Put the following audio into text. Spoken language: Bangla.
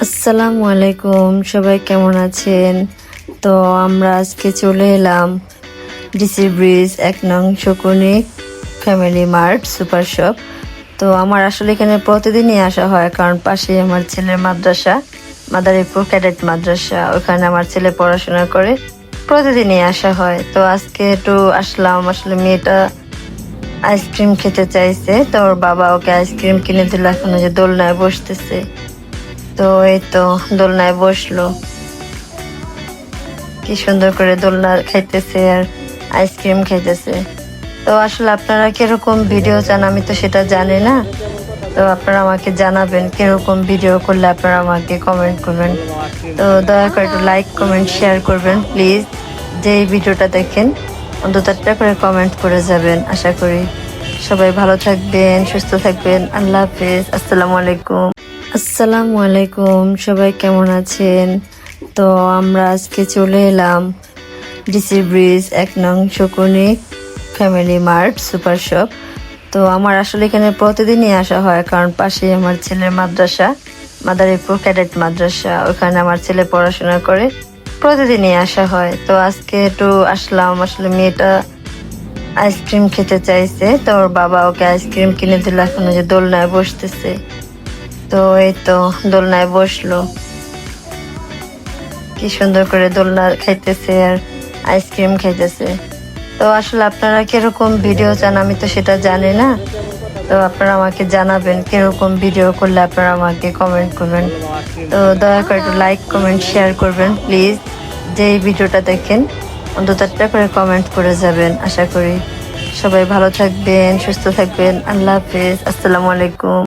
আসসালামু আলাইকুম, সবাই কেমন আছেন? তো আমরা আজকে চলে এলাম ডিসি ব্রিজ ১ নং Shakuni family mart super shop. তো আমার আসলে এখানে প্রতিদিনই আসা হয়, কারণ পাশে আমার ছেলের মাদ্রাসা, মাদারীপুর ক্যাডেট মাদ্রাসা, ওখানে আমার ছেলে পড়াশোনা করে, প্রতিদিনই আসা হয়। তো আজকে একটু আসলাম, আসলে মেয়েটা আইসক্রিম খেতে চাইছে, তো ওর বাবা ওকে আইসক্রিম কিনে দিল। এখন ওই যে দোলনায় বসতেছে, তো এই তো দোলনায় বসলো, কি সুন্দর করে দোলনা খাইতেছে আর আইসক্রিম খাইতেছে। তো আসলে আপনারা কিরকম ভিডিও চান আমি তো সেটা জানি না, তো আপনারা আমাকে জানাবেন কিরকম ভিডিও করলে আপনারা আমাকে কমেন্ট করবেন। তো দয়া করে একটু লাইক কমেন্ট শেয়ার করবেন প্লিজ। যে এই ভিডিওটা দেখেন অন্তত একটা করে কমেন্ট করে যাবেন। আশা করি সবাই ভালো থাকবেন, সুস্থ থাকবেন। আল্লাহ হাফেজ, আসসালামু আলাইকুম। আসসালামু আলাইকুম, সবাই কেমন আছেন? তো আমরা আজকে চলে এলাম ডিসি ব্রিজ ১ নং Shakuni family mart super shop. তো আমার আসলে এখানে প্রতিদিনই আসা হয়, কারণ পাশে আমার ছেলের মাদ্রাসা, মাদারীপুর ক্যাডেট মাদ্রাসা, ওখানে আমার ছেলে পড়াশোনা করে, প্রতিদিনই আসা হয়। তো আজকে একটু আসলাম, আসলে মেয়েটা আইসক্রিম খেতে চাইছে, তো ওর বাবা ওকে আইসক্রিম কিনে দিল। এখন ওই যে দোলনায় বসতেছে, তো এই তো দোলনায় বসলো, কি সুন্দর করে দোলনা খাইতেছে আর আইসক্রিম খাইতেছে। তো আসলে আপনারা কিরকম ভিডিও চান আমি তো সেটা জানি না, তো আপনারা আমাকে জানাবেন কিরকম ভিডিও করলে আপনারা আমাকে কমেন্ট করবেন। তো দয়া করে একটু লাইক কমেন্ট শেয়ার করবেন প্লিজ। যে এই ভিডিওটা দেখেন অন্তত একটা করে কমেন্ট করে যাবেন। আশা করি সবাই ভালো থাকবেন, সুস্থ থাকবেন। আল্লাহ হাফেজ, আসসালামু আলাইকুম।